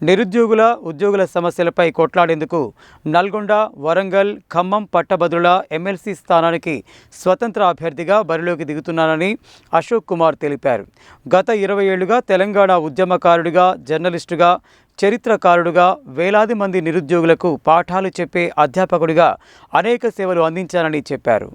ఉద్యోగుల సమస్యలపై కొట్లాడేందుకు నల్గొండ, వరంగల్, ఖమ్మం పట్టభద్రుల ఎమ్మెల్సీ స్థానానికి స్వతంత్ర అభ్యర్థిగా బరిలోకి దిగుతున్నానని అశోక్ కుమార్ తెలిపారు. గత 20 ఏళ్లుగా తెలంగాణ ఉద్యమకారుడిగా, జర్నలిస్టుగా, చరిత్రకారుడుగా, వేలాది మంది నిరుద్యోగులకు పాఠాలు చెప్పే అధ్యాపకుడిగా అనేక సేవలు అందించానని చెప్పారు.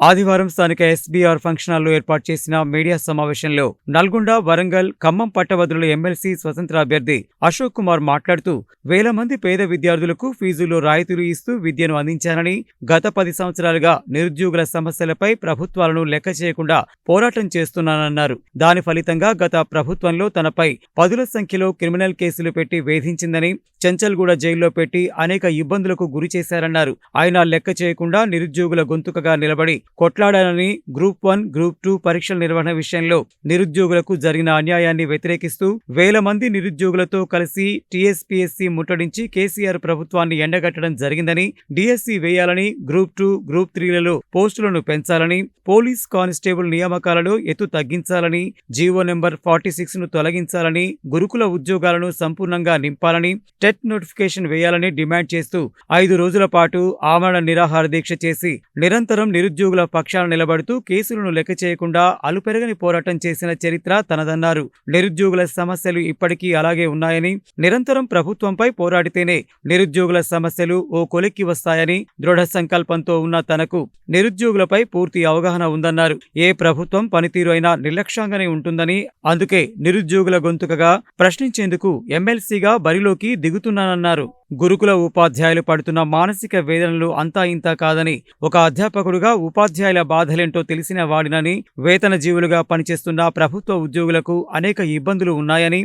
ఆదివారం స్థానిక ఎస్బీఆర్ ఫంక్షన్ హాల్లో ఏర్పాటు చేసిన మీడియా సమావేశంలో నల్గొండ, వరంగల్, ఖమ్మం పట్టభద్రుల ఎమ్మెల్సీ స్వతంత్ర అభ్యర్థి అశోక్ కుమార్ మాట్లాడుతూ వేల మంది పేద విద్యార్థులకు ఫీజుల్లో రాయితీలు ఇస్తూ విద్యను అందించానని, గత 10 సంవత్సరాలుగా నిరుద్యోగుల సమస్యలపై ప్రభుత్వాలను లెక్క చేయకుండా పోరాటం చేస్తున్నానన్నారు. దాని ఫలితంగా గత ప్రభుత్వంలో తనపై పదుల సంఖ్యలో క్రిమినల్ కేసులు పెట్టి వేధించిందని, చెంచల్గూడ జైల్లో పెట్టి అనేక ఇబ్బందులకు గురి చేశారన్నారు. ఆయన లెక్క చేయకుండా నిరుద్యోగుల గొంతుకగా నిలబడి కొట్లాడాలని, గ్రూప్ 1, గ్రూప్ 2 పరీక్షల నిర్వహణ విషయంలో నిరుద్యోగులకు జరిగిన అన్యాయాన్ని వ్యతిరేకిస్తూ వేల మంది నిరుద్యోగులతో కలిసి టీఎస్పీఎస్సీ ముట్టడించి కేసీఆర్ ప్రభుత్వాన్ని ఎండగట్టడం జరిగిందని, డిఎస్సీ వేయాలని, గ్రూప్ 2, గ్రూప్ 3లలో పోస్టులను పెంచాలని, పోలీస్ కానిస్టేబుల్ నియామకాలలో ఎత్తు తగ్గించాలని, జీవో నెంబర్ 46ను తొలగించాలని, గురుకుల ఉద్యోగాలను సంపూర్ణంగా నింపాలని, టెట్ నోటిఫికేషన్ వేయాలని డిమాండ్ చేస్తూ 5 రోజుల పాటు ఆమరణ నిరాహార దీక్ష చేసి నిరంతరం నిరుద్యోగుల పక్షాన నిలబడుతూ కేసులను లెక్క చేయకుండా అలుపెరగని పోరాటం చేసిన చరిత్ర తనదన్నారు. నిరుద్యోగుల సమస్యలు ఇప్పటికీ అలాగే ఉన్నాయని, నిరంతరం ప్రభుత్వంపై పోరాడితేనే నిరుద్యోగుల సమస్యలు ఓ కొలిక్కి వస్తాయని దృఢ సంకల్పంతో ఉన్న తనకు నిరుద్యోగులపై పూర్తి అవగాహన ఉందన్నారు. ఏ ప్రభుత్వం పనితీరు అయినా నిర్లక్ష్యంగానే ఉంటుందని, అందుకే నిరుద్యోగుల గొంతుకగా ప్రశ్నించేందుకు ఎమ్మెల్సీగా బరిలోకి దిగుతున్నానన్నారు. గురుకుల ఉపాధ్యాయులు పడుతున్న మానసిక వేదనలు అంతా ఇంతా కాదని, ఒక అధ్యాపకుడుగా ఉపాధ్యాయుల బాధలేంటో తెలిసిన వాడినని, వేతన జీవులుగా పనిచేస్తున్న ప్రభుత్వ ఉద్యోగులకు అనేక ఇబ్బందులు ఉన్నాయని,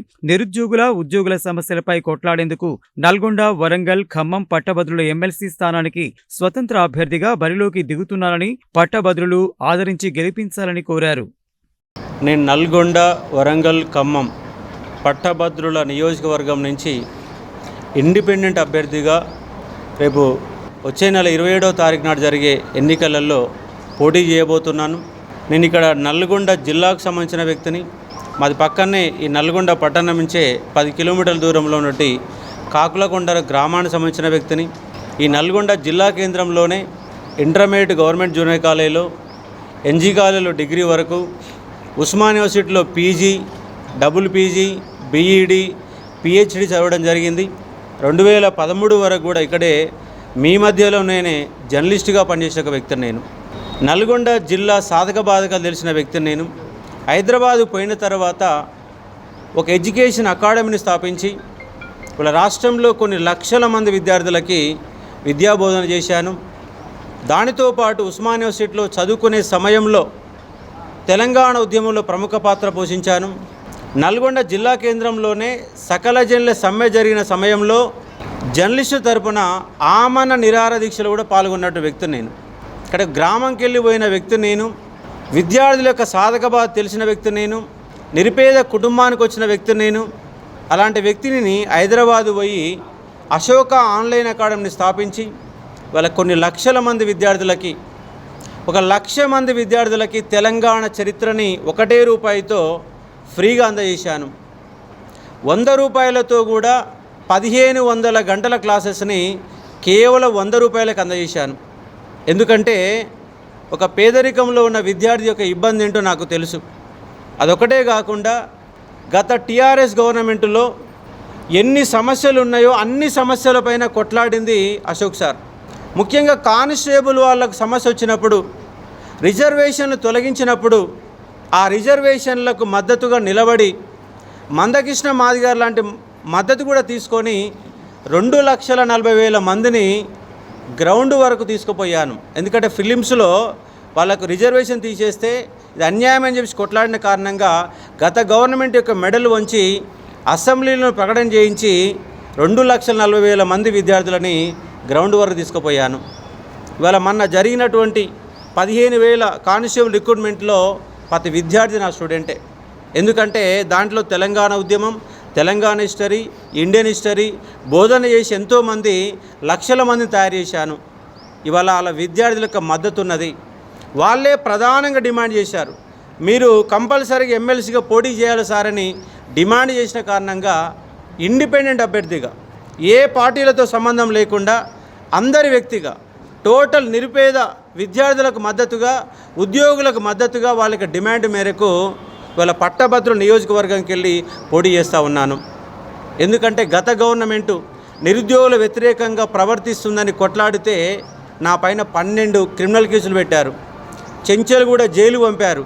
ఉద్యోగుల సమస్యలపై కొట్లాడేందుకు నల్గొండ, వరంగల్, ఖమ్మం పట్టభద్రుల ఎమ్మెల్సీ స్థానానికి స్వతంత్ర అభ్యర్థిగా బరిలోకి దిగుతున్నానని పట్టభద్రులు ఆదరించి గెలిపించాలని కోరారు. నేను నల్గొండ, వరంగల్, ఖమ్మం పట్టభద్రుల నియోజకవర్గం నుంచి ఇండిపెండెంట్ అభ్యర్థిగా రేపు వచ్చే నెల 27వ తారీఖు నాడు జరిగే ఎన్నికలలో పోటీ చేయబోతున్నాను. నేను ఇక్కడ నల్గొండ జిల్లాకు సంబంధించిన వ్యక్తిని. మాది పక్కనే ఈ నల్గొండ పట్టణం నుంచే 10 కిలోమీటర్ల దూరంలో ఉన్నట్టు కాకులకొండ గ్రామానికి సంబంధించిన వ్యక్తిని. ఈ నల్గొండ జిల్లా కేంద్రంలోనే ఇంటర్మీడియట్ గవర్నమెంట్ జూనియర్ కాలేజీలో, ఎన్జీ కాలేజీలో డిగ్రీ వరకు, ఉస్మాన్ యూనివర్సిటీలో PG, double PG, BEd, PhD చదవడం జరిగింది. 2013 వరకు కూడా ఇక్కడే మీ మధ్యలో నేనే జర్నలిస్టుగా పనిచేసే ఒక వ్యక్తిని. నేను నల్గొండ జిల్లా సాధక బాధకాలు తెలిసిన వ్యక్తిని. నేను హైదరాబాదు పోయిన తర్వాత ఒక ఎడ్యుకేషన్ అకాడమీని స్థాపించి ఇలా రాష్ట్రంలో కొన్ని లక్షల మంది విద్యార్థులకి విద్యాబోధన చేశాను. దానితో పాటు ఉస్మాన్ యూనివర్సిటీలో చదువుకునే సమయంలో తెలంగాణ ఉద్యమంలో ప్రముఖ పాత్ర పోషించాను. నల్గొండ జిల్లా కేంద్రంలోనే సకల జనుల సమ్మె జరిగిన సమయంలో జర్నలిస్టు తరపున ఆమరణ నిరాహార దీక్షలో కూడా పాల్గొన్నట్టు వ్యక్తిని నేను. ఇక్కడ గ్రామంకి వెళ్ళిపోయిన వ్యక్తి నేను. విద్యార్థుల యొక్క సాధక బాధ తెలిసిన వ్యక్తి నేను. నిరుపేద కుటుంబానికి వచ్చిన వ్యక్తి నేను. అలాంటి వ్యక్తిని హైదరాబాదు పోయి అశోక ఆన్లైన్ అకాడమీని స్థాపించి వాళ్ళ కొన్ని లక్షల మంది విద్యార్థులకి, 1,00,000 మంది విద్యార్థులకి తెలంగాణ చరిత్రని 1 రూపాయితో ఫ్రీగా అందజేశాను. 100 రూపాయలతో కూడా 1500 గంటల క్లాసెస్ని కేవలం 100 రూపాయలకు అందజేశాను. ఎందుకంటే ఒక పేదరికంలో ఉన్న విద్యార్థి యొక్క ఇబ్బంది ఏంటో నాకు తెలుసు. అదొకటే కాకుండా గత టీఆర్ఎస్ గవర్నమెంట్లో ఎన్ని సమస్యలు ఉన్నాయో అన్ని సమస్యలపైన కొట్లాడింది అశోక్ సార్. ముఖ్యంగా కానిస్టేబుల్ వాళ్ళకు సమస్య వచ్చినప్పుడు, రిజర్వేషన్లు తొలగించినప్పుడు ఆ రిజర్వేషన్లకు మద్దతుగా నిలబడి మందకృష్ణ మాదిగారు లాంటి మద్దతు కూడా తీసుకొని 2,40,40,000 మందిని గ్రౌండ్ వరకు తీసుకుపోయాను. ఎందుకంటే ఫిలిమ్స్లో వాళ్ళకు రిజర్వేషన్ తీసేస్తే ఇది అన్యాయం అని చెప్పి కొట్లాడిన కారణంగా గత గవర్నమెంట్ యొక్క మెడల్ వంచి అసెంబ్లీలో ప్రకటన చేయించి 2,40,40,000 మంది విద్యార్థులని గ్రౌండ్ వరకు తీసుకుపోయాను. ఇవాళ మొన్న జరిగినటువంటి 15,000 కానిస్టేబుల్ రిక్రూట్మెంట్లో ప్రతి విద్యార్థి నా స్టూడెంటే. ఎందుకంటే దాంట్లో తెలంగాణ ఉద్యమం, తెలంగాణ హిస్టరీ, ఇండియన్ హిస్టరీ బోధన చేసి ఎంతోమంది లక్షల మందిని తయారు చేశాను. ఇవాళ వాళ్ళ విద్యార్థులకు మద్దతు ఉన్నది. వాళ్ళే ప్రధానంగా డిమాండ్ చేశారు, మీరు కంపల్సరీగా ఎమ్మెల్సీగా పోటీ చేయాలి సార్ అని డిమాండ్ చేసిన కారణంగా ఇండిపెండెంట్ అభ్యర్థిగా ఏ పార్టీలతో సంబంధం లేకుండా అందరి వ్యక్తిగా టోటల్ నిరుపేద విద్యార్థులకు మద్దతుగా ఉద్యోగులకు మద్దతుగా వాళ్ళకి డిమాండ్ మేరకు వాళ్ళ పట్టభద్రుల నియోజకవర్గంకి వెళ్ళి పోటీ చేస్తూ ఉన్నాను. ఎందుకంటే గత గవర్నమెంటు నిరుద్యోగుల వ్యతిరేకంగా ప్రవర్తిస్తుందని కొట్లాడితే నా పైన 12 క్రిమినల్ కేసులు పెట్టారు. చెంచలు కూడా జైలు పంపారు.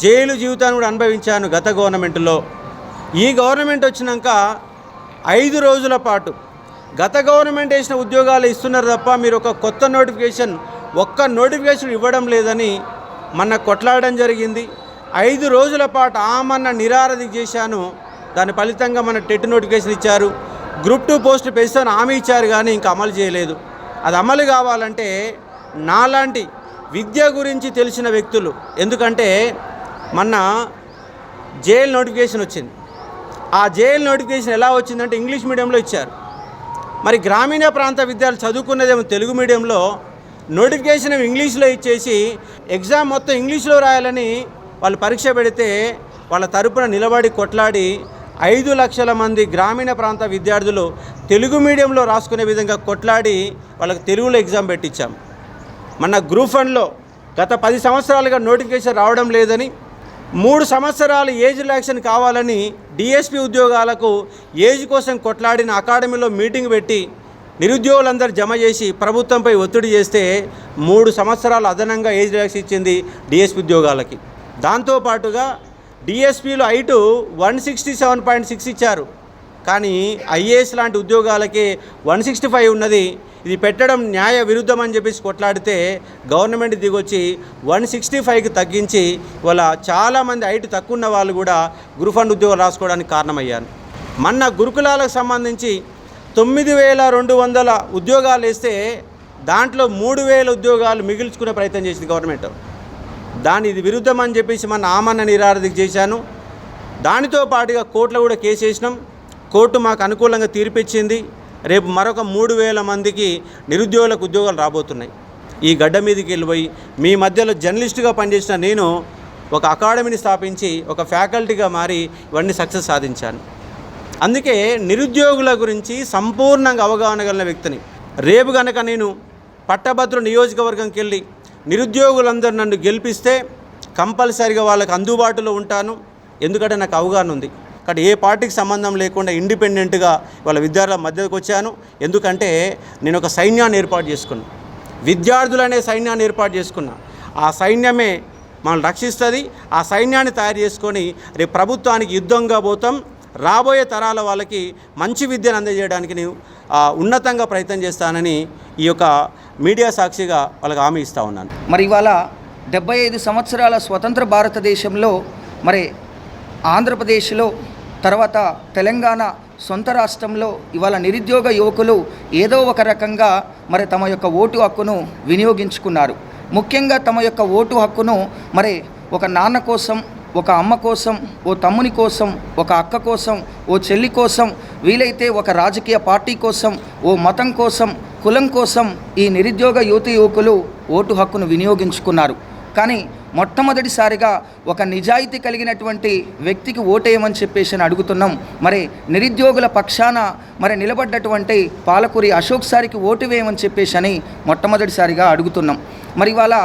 జైలు జీవితాన్ని కూడా అనుభవించాను గత గవర్నమెంట్లో. ఈ గవర్నమెంట్ వచ్చినాక 5 రోజుల పాటు గత గవర్నమెంట్ వేసిన ఉద్యోగాలు ఇస్తున్నారు తప్ప మీరు ఒక కొత్త ఒక్క నోటిఫికేషన్ ఇవ్వడం లేదని మొన్న కొట్లాడడం జరిగింది. 5 రోజుల పాటు ఆమన్న నిరారధిక చేశాను. దాని ఫలితంగా మన టెట్ నోటిఫికేషన్ ఇచ్చారు. గ్రూప్ 2 పోస్టులు పెంచుతాను హామీ ఇచ్చారు, కానీ ఇంకా అమలు చేయలేదు. అది అమలు కావాలంటే నాలాంటి విద్య గురించి తెలిసిన వ్యక్తులు, ఎందుకంటే మొన్న జైలు నోటిఫికేషన్ వచ్చింది. ఆ జైలు నోటిఫికేషన్ ఎలా వచ్చిందంటే ఇంగ్లీష్ మీడియంలో ఇచ్చారు. మరి గ్రామీణ ప్రాంత విద్యార్థులు చదువుకున్నదేమో తెలుగు మీడియంలో, నోటిఫికేషన్ ఇంగ్లీష్లో ఇచ్చేసి ఎగ్జామ్ మొత్తం ఇంగ్లీష్లో రాయాలని వాళ్ళు పరీక్ష పెడితే వాళ్ళ తరపున నిలబడి కొట్లాడి 5 లక్షల మంది గ్రామీణ ప్రాంత విద్యార్థులు తెలుగు మీడియంలో రాసుకునే విధంగా కొట్లాడి వాళ్ళకి తెలుగులో ఎగ్జామ్ పెట్టించాం. మన గ్రూప్ 1లో గత 10 సంవత్సరాలుగా నోటిఫికేషన్ రావడం లేదని 3 సంవత్సరాలు ఏజ్ రిలాక్సేషన్ కావాలని డిఎస్పీ ఉద్యోగాలకు ఏజ్ కోసం కొట్లాడిన అకాడమీలో మీటింగ్ పెట్టి నిరుద్యోగులందరూ జమ చేసి ప్రభుత్వంపై ఒత్తిడి చేస్తే 3 సంవత్సరాలు అదనంగా ఏజ్ రిలాక్సేషన్ ఇచ్చింది డిఎస్పీ ఉద్యోగాలకి. దాంతోపాటుగా డిఎస్పీలో హైట్ 167.6 ఇచ్చారు, కానీ ఐఏఎస్ లాంటి ఉద్యోగాలకి 165 ఉన్నది. ఇది పెట్టడం న్యాయ విరుద్ధం అని చెప్పేసి కొట్లాడితే గవర్నమెంట్ దిగొచ్చి 165కి తగ్గించి వాళ్ళ చాలామంది హైట్ తక్కువ ఉన్న వాళ్ళు కూడా గ్రూప్ 1 ఉద్యోగాలు రాసుకోవడానికి కారణమయ్యాను. మొన్న గురుకులాలకు సంబంధించి 9,200 ఉద్యోగాలు వేస్తే దాంట్లో 3,000 ఉద్యోగాలు మిగిల్చుకునే ప్రయత్నం చేసింది గవర్నమెంట్. ఇది విరుద్ధం అని చెప్పేసి మన ఆమరణ నిరారధిక చేశాను. దానితో పాటుగా కోర్టులో కూడా కేసు వేసినాం. కోర్టు మాకు అనుకూలంగా తీర్పిచ్చింది. రేపు మరొక 3,000 మందికి నిరుద్యోగులకు ఉద్యోగాలు రాబోతున్నాయి. ఈ గడ్డ మీదకి వెళ్ళిపోయి మీ మధ్యలో జర్నలిస్టుగా పనిచేసిన నేను ఒక అకాడమీని స్థాపించి ఒక ఫ్యాకల్టీగా మారి ఇవన్నీ సక్సెస్ సాధించాను. అందుకే నిరుద్యోగుల గురించి సంపూర్ణంగా అవగాహన కలిగిన వ్యక్తిని. రేపు కనుక నేను పట్టభద్రుల నియోజకవర్గంకి వెళ్ళి నిరుద్యోగులందరూ నన్ను గెలిపిస్తే కంపల్సరీగా వాళ్ళకి అందుబాటులో ఉంటాను. ఎందుకంటే నాకు అవగాహన ఉంది. కాబట్టి ఏ పార్టీకి సంబంధం లేకుండా ఇండిపెండెంట్గా వాళ్ళ విద్యార్థుల మధ్యకు వచ్చాను. ఎందుకంటే నేను ఒక సైన్యాన్ని ఏర్పాటు చేసుకున్నాను, విద్యార్థులనే సైన్యాన్ని ఏర్పాటు చేసుకున్నా. ఆ సైన్యమే మనల్ని రక్షిస్తుంది. ఆ సైన్యాన్ని తయారు చేసుకొని రేపు ప్రభుత్వానికి యుద్ధంగా పోతాం. రాబోయే తరాల వాళ్ళకి మంచి విద్యను అందజేయడానికి నేను ఉన్నతంగా ప్రయత్నం చేస్తానని ఈ యొక్క మీడియా సాక్షిగా వాళ్ళకి హామీ ఇస్తూ ఉన్నాను. మరి ఇవాళ 75 సంవత్సరాల స్వతంత్ర భారతదేశంలో మరి ఆంధ్రప్రదేశ్లో తర్వాత తెలంగాణ సొంత రాష్ట్రంలో ఇవాళ నిరుద్యోగ యువకులు ఏదో ఒక రకంగా మరి తమ యొక్క ఓటు హక్కును వినియోగించుకున్నారు. ముఖ్యంగా తమ యొక్క ఓటు హక్కును మరి ఒక నాన్న కోసం, ఒక అమ్మ కోసం, ఓ తమ్ముని కోసం, ఒక అక్క కోసం, ఓ చెల్లి కోసం, వీలైతే ఒక రాజకీయ పార్టీ కోసం, ఓ మతం కోసం, కులం కోసం ఈ నిరుద్యోగ యువకులు ఓటు హక్కును వినియోగించుకున్నారు. కానీ మొట్టమొదటిసారిగా ఒక నిజాయితీ కలిగినటువంటి వ్యక్తికి ఓటేయమని చెప్పేసి అడుగుతున్నాం. మరి నిరుద్యోగుల పక్షాన మరి నిలబడ్డటువంటి పాలకూరి అశోక్ సారికి ఓటు వేయమని చెప్పేసి అని మొట్టమొదటిసారిగా అడుగుతున్నాం. మరి ఇవాళ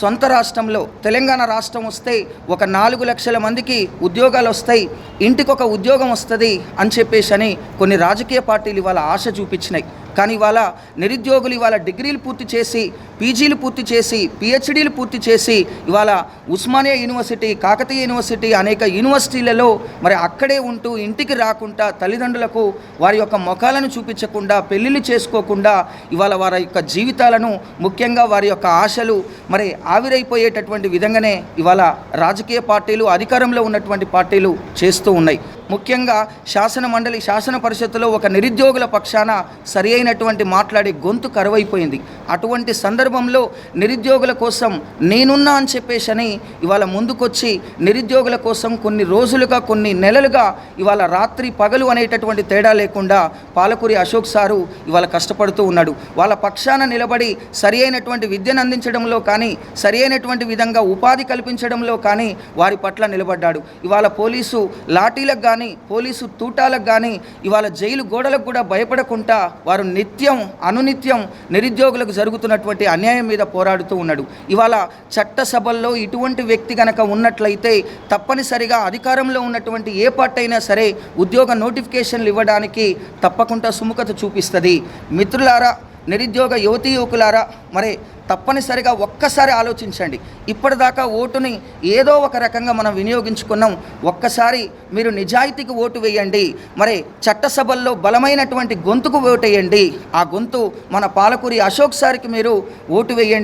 సొంత రాష్ట్రంలో తెలంగాణ రాష్ట్రం వస్తే ఒక 4 లక్షల మందికి ఉద్యోగాలు వస్తాయి, ఇంటికొక ఉద్యోగం వస్తుంది అని చెప్పేసి అని కొన్ని రాజకీయ పార్టీలు ఇవాళ ఆశ చూపించినాయి. కానీ ఇవాళ నిరుద్యోగులు ఇవాళ డిగ్రీలు పూర్తి చేసి, పీజీలు పూర్తి చేసి, పిహెచ్డీలు పూర్తి చేసి ఇవాళ ఉస్మానియా యూనివర్సిటీ, కాకతీయ యూనివర్సిటీ అనేక యూనివర్సిటీలలో మరి అక్కడే ఉంటూ ఇంటికి రాకుండా తల్లిదండ్రులకు వారి యొక్క ముఖాలను చూపించకుండా, పెళ్ళిళ్ళు చేసుకోకుండా ఇవాళ వారి యొక్క జీవితాలను, ముఖ్యంగా వారి యొక్క ఆశలు మరి ఆవిరైపోయేటటువంటి విధంగానే ఇవాళ రాజకీయ పార్టీలు, అధికారంలో ఉన్నటువంటి పార్టీలు చేస్తూ ఉన్నాయి. ముఖ్యంగా శాసన మండలి, శాసన పరిషత్తులో ఒక నిరుద్యోగుల పక్షాన సరి అయినటువంటి మాట్లాడే గొంతు కరువైపోయింది. అటువంటి సందర్భంలో నిరుద్యోగుల కోసం నేనున్నా అని చెప్పేసి ఇవాళ ముందుకొచ్చి నిరుద్యోగుల కోసం కొన్ని రోజులుగా, కొన్ని నెలలుగా ఇవాళ రాత్రి పగలు అనేటటువంటి తేడా లేకుండా పాలకూరి అశోక్ సారు ఇవాళ కష్టపడుతూ ఉన్నాడు. వాళ్ళ పక్షాన నిలబడి సరి అయినటువంటి విద్యను అందించడంలో కానీ, సరి అయినటువంటి విధంగా ఉపాధి కల్పించడంలో కానీ వారి పట్ల నిలబడ్డాడు. ఇవాళ పోలీసు లాఠీలకు కానీ, కానీ పోలీసు తూటాలకు కానీ ఇవాళ జైలు గోడలకు కూడా భయపడకుండా వారు అనునిత్యం నిరుద్యోగులకు జరుగుతున్నటువంటి అన్యాయం మీద పోరాడుతూ ఉన్నాడు. ఇవాళ చట్టసభల్లో ఇటువంటి వ్యక్తి కనుక ఉన్నట్లయితే తప్పనిసరిగా అధికారంలో ఉన్నటువంటి ఏ పార్టీ అయినా సరే ఉద్యోగ నోటిఫికేషన్లు ఇవ్వడానికి తప్పకుండా సుముఖత చూపిస్తుంది. మిత్రులారా, నిరుద్యోగ యువతీ యువకులారా, మరి తప్పనిసరిగా ఒక్కసారి ఆలోచించండి. ఇప్పటిదాకా ఓటుని ఏదో ఒక రకంగా మనం వినియోగించుకున్నాం. ఒక్కసారి మీరు నిజాయితీకి ఓటు వేయండి. మరి చట్టసభల్లో బలమైనటువంటి గొంతుకు ఓటు వేయండి. ఆ గొంతు మన పాలకూరి అశోక్ సార్కి మీరు ఓటు వేయండి.